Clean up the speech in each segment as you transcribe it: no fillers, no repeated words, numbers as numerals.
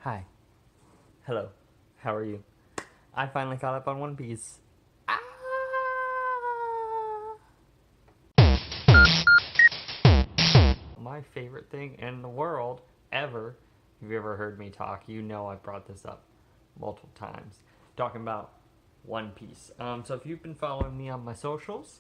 Hi. Hello. How are you? I finally caught up on One Piece. Ah! My favorite thing in the world ever. If you ever heard me talk, you know I brought this up multiple times. Talking about One Piece. So if you've been following me on my socials,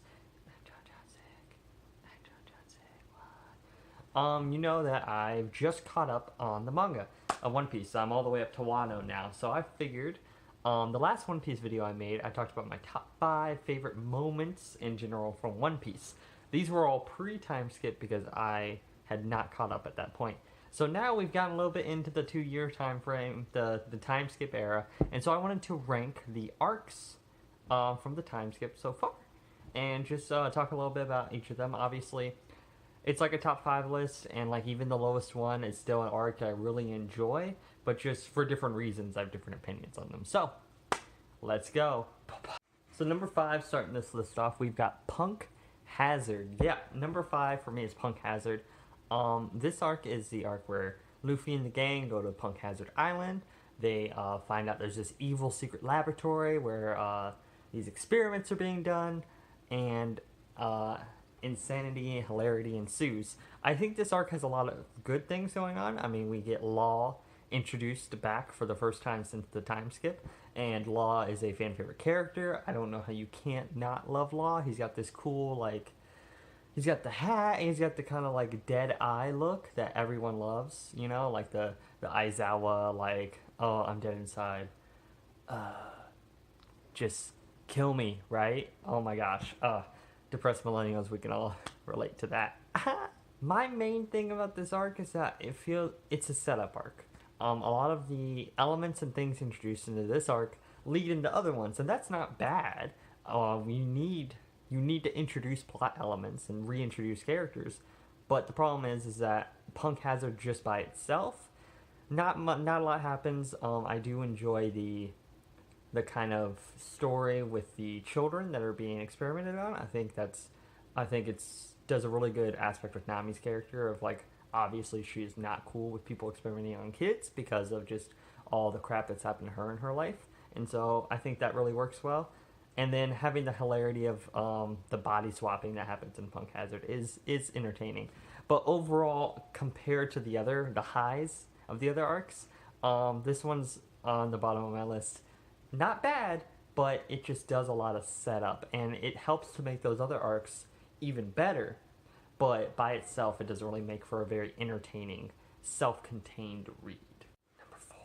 you know that I've just caught up on the manga of One Piece. I'm all the way up to Wano now, so I figured the last One Piece video I made, I talked about my top 5 favorite moments in general from One Piece. These were all pre-time skip because I had not caught up at that point. So now we've gotten a little bit into the 2-year time frame, the time skip era, and so I wanted to rank the arcs from the time skip so far, and just talk a little bit about each of them. Obviously, it's like a top 5 list, and like even the lowest one is still an arc I really enjoy, but just for different reasons I have different opinions on them. So let's go. So number 5, starting this list off, we've got Punk Hazard. Yeah, number 5 for me is Punk Hazard. This arc is the arc where Luffy and the gang go to Punk Hazard Island. They find out there's this evil secret laboratory where these experiments are being done, and insanity and hilarity ensues. I think this arc has a lot of good things going on. I mean, we get Law introduced back for the first time since the time skip, and Law is a fan favorite character. I don't know how you can't not love Law. He's got this cool, like, he's got the hat, and he's got the kind of like dead eye look that everyone loves, you know, like the Aizawa, like, oh, I'm dead inside, just kill me, right? Oh my gosh. Depressed millennials, we can all relate to that. My main thing about this arc is that it's a setup arc. A lot of the elements and things introduced into this arc lead into other ones, and that's not bad. You need to introduce plot elements and reintroduce characters, but the problem is that Punk Hazard just by itself, not a lot happens. I do enjoy the kind of story with the children that are being experimented on. I think it's does a really good aspect with Nami's character of like obviously she's not cool with people experimenting on kids because of just all the crap that's happened to her in her life, and so I think that really works well. And then having the hilarity of the body swapping that happens in Punk Hazard is entertaining, but overall compared to the highs of the other arcs, this one's on the bottom of my list. Not bad, but it just does a lot of setup, and it helps to make those other arcs even better. But by itself, it doesn't really make for a very entertaining, self-contained read. Number 4.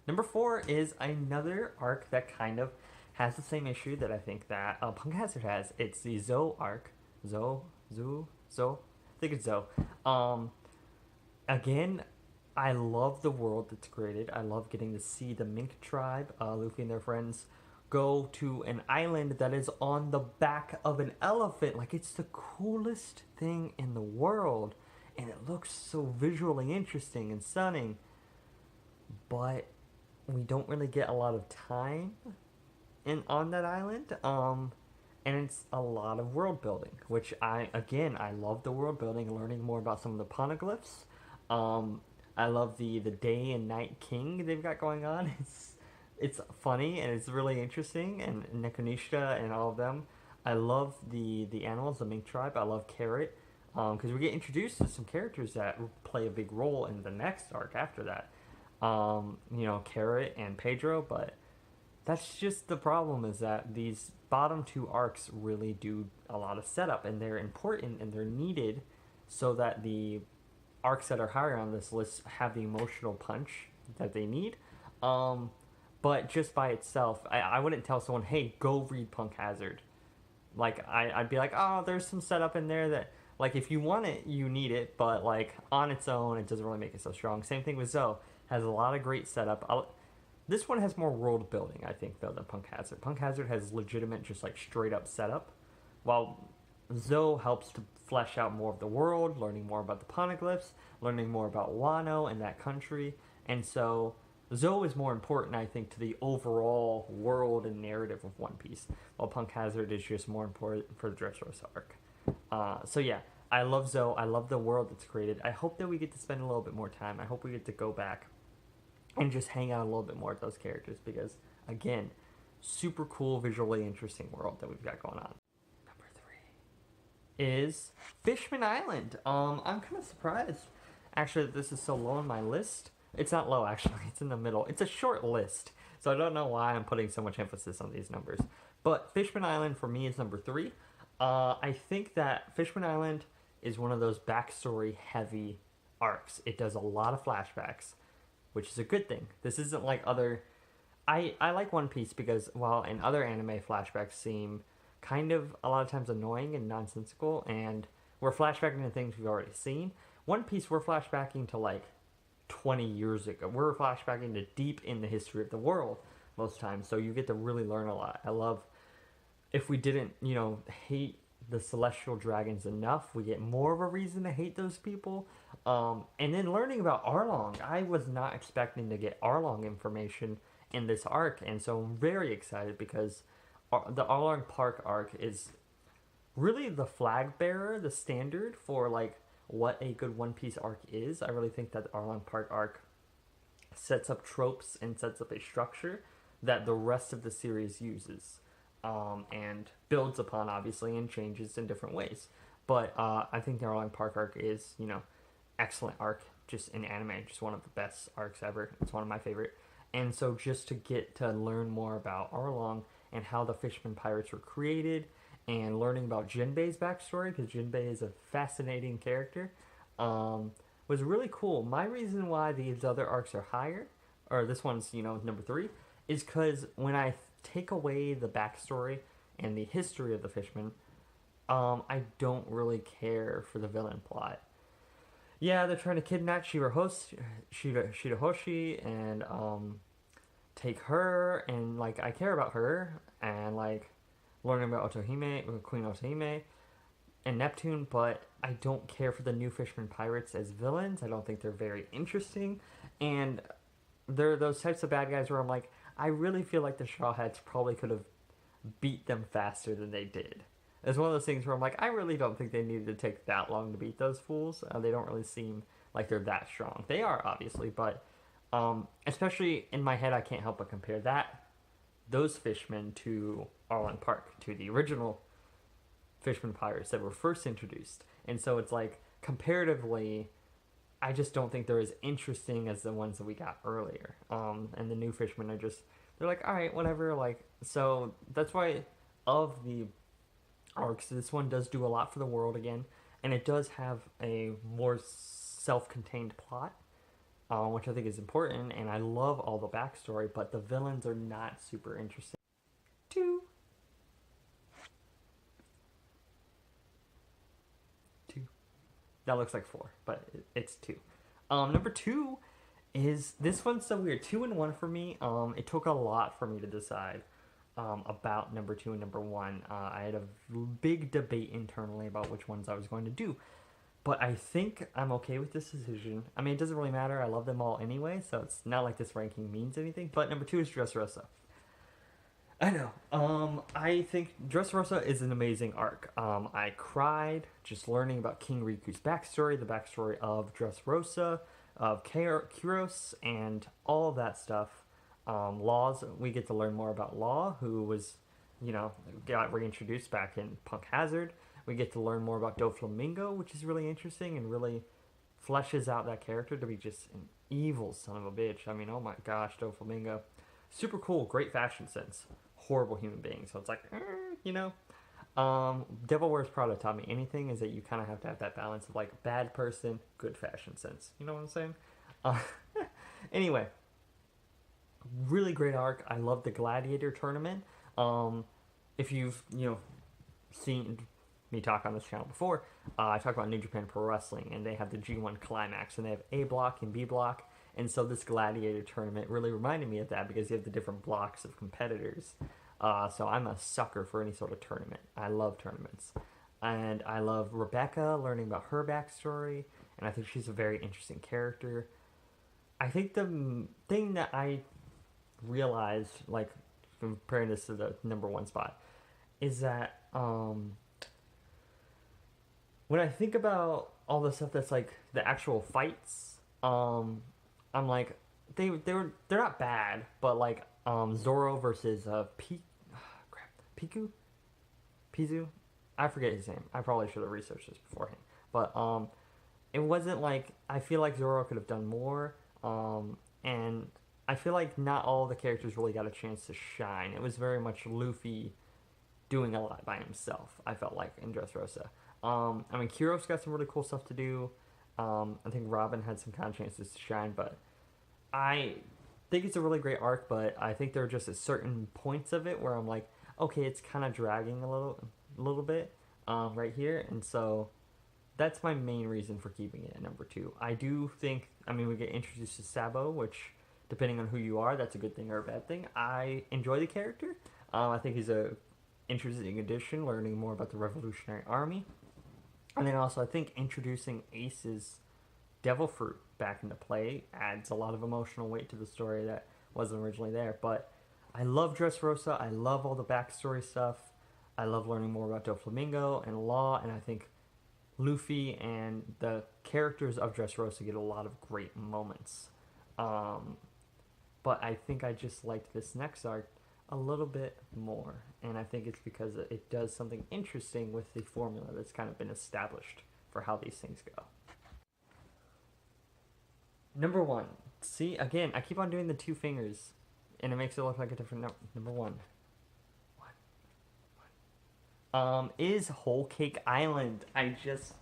Number 4 is another arc that kind of has the same issue that I think that Punk Hazard has. It's the Zoe arc. Zoe? I think it's Zoe. Again, I love the world that's created. I love getting to see the Mink tribe, Luffy and their friends, go to an island that is on the back of an elephant. Like, it's the coolest thing in the world. And it looks so visually interesting and stunning. But we don't really get a lot of time on that island. And it's a lot of world building, which I love the world building, learning more about some of the poneglyphs. I love the day and night king they've got going on. It's funny and it's really interesting, and Nekonishita and all of them. I love the animals, the Mink tribe. I love Carrot, because we get introduced to some characters that play a big role in the next arc after that. Carrot and Pedro, but that's just the problem is that these bottom 2 arcs really do a lot of setup, and they're important and they're needed so that the arcs that are higher on this list have the emotional punch that they need. But just by itself, I wouldn't tell someone, hey, go read Punk Hazard. Like, I'd be like, oh, there's some setup in there that, like, if you want it, you need it, but, like, on its own, it doesn't really make it so strong. Same thing with Zoe. Has a lot of great setup. This one has more world building, I think, though, than Punk Hazard. Punk Hazard has legitimate, just, like, straight up setup, while Zoe helps to flesh out more of the world, learning more about the poneglyphs, learning more about Wano and that country, and so Zoe is more important, I think, to the overall world and narrative of One Piece, while Punk Hazard is just more important for the Dressrosa arc. So yeah, I love Zoe. I love the world that's created. I hope that we get to spend a little bit more time. I hope we get to go back and just hang out a little bit more with those characters because, again, super cool, visually interesting world that we've got going on. Number three is Fishman Island. I'm kind of surprised actually that this is so low on my list. It's not low actually, it's in the middle. It's a short list, so I don't know why I'm putting so much emphasis on these numbers. But Fishman Island for me is number three. I think that Fishman Island is one of those backstory heavy arcs. It does a lot of flashbacks, which is a good thing. This isn't like other. I like One Piece because while in other anime flashbacks seem kind of a lot of times annoying and nonsensical, and we're flashbacking to things we've already seen, One Piece we're flashbacking to like 20 years ago. We're flashbacking to deep in the history of the world most times, so you get to really learn a lot. I love if we didn't, hate the celestial dragons enough, we get more of a reason to hate those people. And then learning about Arlong, I was not expecting to get Arlong information in this arc, and so I'm very excited because the Arlong Park arc is really the flag bearer, the standard for like what a good One Piece arc is. I really think that the Arlong Park arc sets up tropes and sets up a structure that the rest of the series uses, and builds upon, obviously, and changes in different ways. But I think the Arlong Park arc is, excellent arc, just in anime, just one of the best arcs ever. It's one of my favorite. And so just to get to learn more about Arlong and how the Fishman Pirates were created, and learning about Jinbei's backstory, because Jinbei is a fascinating character, was really cool. My reason why these other arcs are higher, or this one's, number three, is because when I take away the backstory and the history of the Fishmen, I don't really care for the villain plot. Yeah, they're trying to kidnap Shirahoshi and take her, and like I care about her and like learning about Otohime, Queen Otohime, and Neptune, but I don't care for the new Fisherman Pirates as villains. I don't think they're very interesting, and they're those types of bad guys where I'm like, I really feel like the Straw Hats probably could have beat them faster than they did. It's one of those things where I'm like, I really don't think they needed to take that long to beat those fools. They don't really seem like they're that strong. They are, obviously, but especially in my head, I can't help but compare those fishmen to Arlong Park, to the original Fishman Pirates that were first introduced. And so it's like, comparatively, I just don't think they're as interesting as the ones that we got earlier. And the new fishmen are just, they're like, all right, whatever. Like, so that's why of the arcs, this one does do a lot for the world again, and it does have a more self-contained plot, which I think is important. And I love all the backstory, but the villains are not super interesting. Two. That looks like four, but it's two. Number two is this one's so weird. 2 and 1 for me. It took a lot for me to decide about number 2 and number 1. I had a big debate internally about which ones I was going to do, but I think I'm okay with this decision. I mean, it doesn't really matter. I love them all anyway, so it's not like this ranking means anything. But number 2 is Dressrosa. I know. I think Dressrosa is an amazing arc. I cried just learning about King Riku's backstory, the backstory of Dressrosa, of Kyros, and all of that stuff. Law's, we get to learn more about Law, who was, got reintroduced back in Punk Hazard. We get to learn more about Doflamingo, which is really interesting and really fleshes out that character to be just an evil son of a bitch. I mean, oh my gosh, Doflamingo. Super cool, great fashion sense. Horrible human being. So it's like, Devil Wears Prada taught me anything is that you kind of have to have that balance of like bad person, good fashion sense. You know what I'm saying? Anyway, really great arc. I love the Gladiator tournament. If you've seen me talk on this channel before, I talk about New Japan Pro Wrestling, and they have the G1 Climax, and they have A block and B block. And so this Gladiator tournament really reminded me of that because you have the different blocks of competitors. So I'm a sucker for any sort of tournament. I love tournaments. And I love Rebecca, learning about her backstory. And I think she's a very interesting character. I think the thing that I realized, like, comparing this to the number 1 spot, is that when I think about all the stuff that's like the actual fights, I'm like, they're not bad, but like Zoro versus crap, Pizu, I forget his name. I probably should have researched this beforehand, but it wasn't like I feel like Zoro could have done more, and I feel like not all the characters really got a chance to shine. It was very much Luffy doing a lot by himself. I felt like in Dressrosa. I mean, Kuro's got some really cool stuff to do. I think Robin had some kind of chances to shine, but I think it's a really great arc. But I think there are just at certain points of it where I'm like, okay, it's kind of dragging a little bit right here, and so that's my main reason for keeping it at number two. I do think, I mean, we get introduced to Sabo, which, depending on who you are, that's a good thing or a bad thing. I enjoy the character. I think he's a interesting addition, learning more about the Revolutionary Army. And then also, I think introducing Ace's Devil Fruit back into play adds a lot of emotional weight to the story that wasn't originally there. But I love Dressrosa. I love all the backstory stuff. I love learning more about Doflamingo and Law, and I think Luffy and the characters of Dressrosa get a lot of great moments. But I think I just liked this next arc a little bit more, and I think it's because it does something interesting with the formula that's kind of been established for how these things go. Number one. See, again, I keep on doing the two fingers, and it makes it look like a different number one. Is Whole Cake Island. I just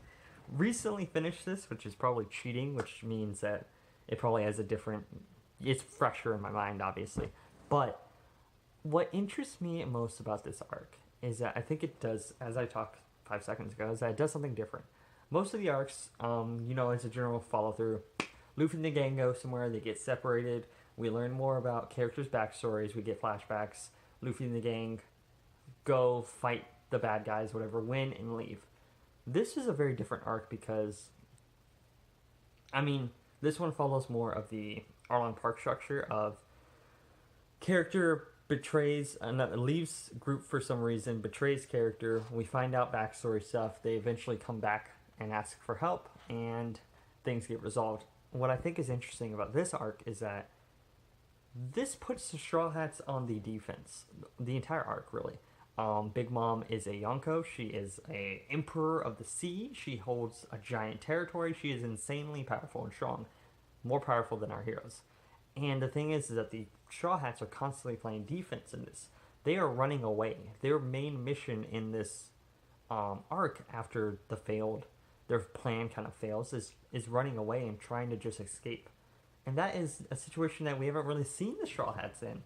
recently finished this, which is probably cheating, which means that it probably has a different... It's fresher in my mind, obviously. But what interests me most about this arc is that I think it does, as I talked 5 seconds ago, is that it does something different. Most of the arcs, it's a general follow-through. Luffy and the gang go somewhere, they get separated, we learn more about characters' backstories, we get flashbacks, Luffy and the gang go fight the bad guys, whatever, win and leave. This is a very different arc because, I mean, this one follows more of the Arlong Park structure of character betrays, leaves group for some reason, betrays character, we find out backstory stuff, they eventually come back and ask for help, and things get resolved. What I think is interesting about this arc is that this puts the Straw Hats on the defense, the entire arc, really. Big Mom is a Yonko. She is a emperor of the sea. She holds a giant territory. She is insanely powerful and strong, more powerful than our heroes. And the thing is that the Straw Hats are constantly playing defense in this. They are running away. Their main mission in this arc, after their plan kind of fails, is running away and trying to just escape. And that is a situation that we haven't really seen the Straw Hats in.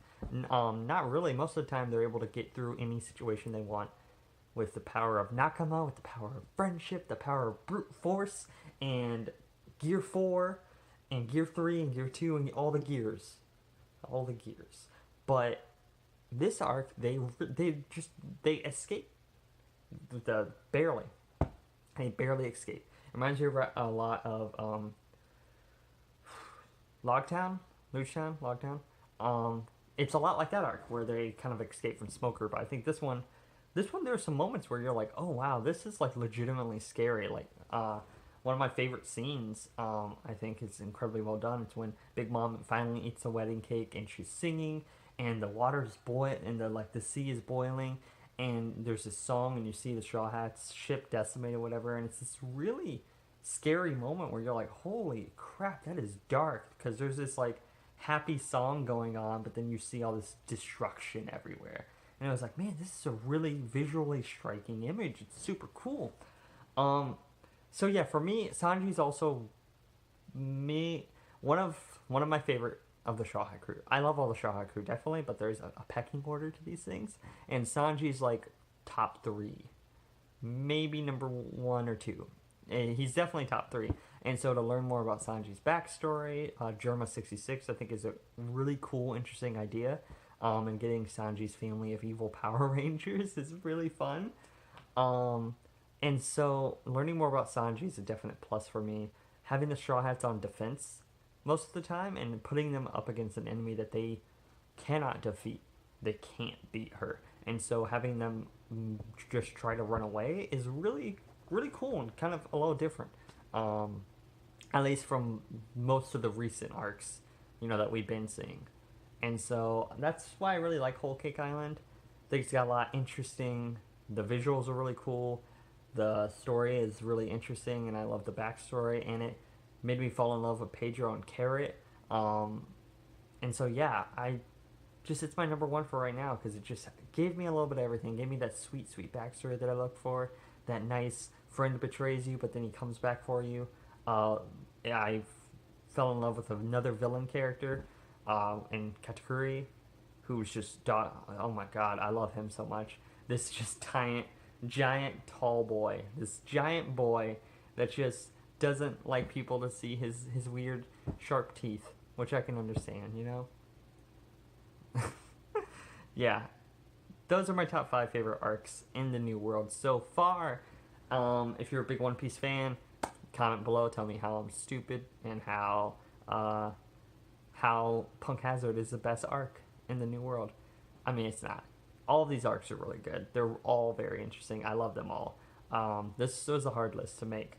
Not really. Most of the time, they're able to get through any situation they want with the power of Nakama, with the power of friendship, the power of brute force, and Gear 4, and Gear 3, and Gear 2, and all the gears. All the gears. But this arc, they escape. Barely. They barely escape. It reminds me a lot of Logtown? It's a lot like that arc where they kind of escape from Smoker, but I think this one there are some moments where you're like, oh wow, this is like legitimately scary. Like one of my favorite scenes, I think is incredibly well done. It's when Big Mom finally eats a wedding cake and she's singing and the water's boiling and the sea is boiling and there's this song and you see the Straw Hats ship decimated, whatever, and it's this really scary moment where you're like, holy crap, that is dark, because there's this like happy song going on, but then you see all this destruction everywhere, and I was like, man, this is a really visually striking image. It's super cool. So yeah, for me, Sanji's also one of my favorite of the Straw Hat crew. I love all the Straw Hat crew, definitely, but there's a pecking order to these things, and Sanji's like top 3, maybe number 1 or 2. He's definitely top 3. And so to learn more about Sanji's backstory, Germa 66 I think is a really cool, interesting idea. And getting Sanji's family of evil Power Rangers is really fun. And so learning more about Sanji is a definite plus for me. Having the Straw Hats on defense most of the time and putting them up against an enemy that they cannot defeat. They can't beat her. And so having them just try to run away is really cool and kind of a little different. At least from most of the recent arcs that we've been seeing. And so that's why I really like Whole Cake Island. I think it's got a lot interesting. The visuals are really cool. The story is really interesting, and I love the backstory. And it made me fall in love with Pedro and Carrot. And so yeah, it's my number one for right now because it just gave me a little bit of everything. It gave me that sweet, sweet backstory that I look for. That nice friend betrays you, but then he comes back for you. I fell in love with another villain character, in Katakuri, who's just oh my god, I love him so much. This just giant tall boy, this giant boy that just doesn't like people to see his weird sharp teeth, which I can understand, Yeah, those are my top 5 favorite arcs in the New World so far. If you're a big One Piece fan, comment below, tell me how I'm stupid and how Punk Hazard is the best arc in the New World. I mean, it's not. All of these arcs are really good. They're all very interesting. I love them all. This was a hard list to make.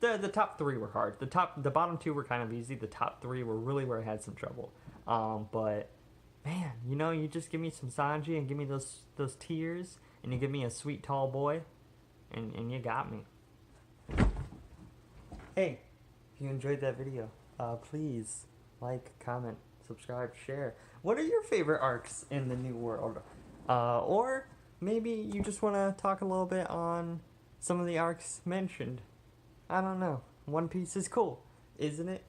The top 3 were hard. The bottom 2 were kind of easy. The top 3 were really where I had some trouble. But man, you just give me some Sanji and give me those tears, and you give me a sweet tall boy, and you got me. Hey, if you enjoyed that video, please like, comment, subscribe, share. What are your favorite arcs in the New World? Or maybe you just want to talk a little bit on some of the arcs mentioned. I don't know. One Piece is cool, isn't it?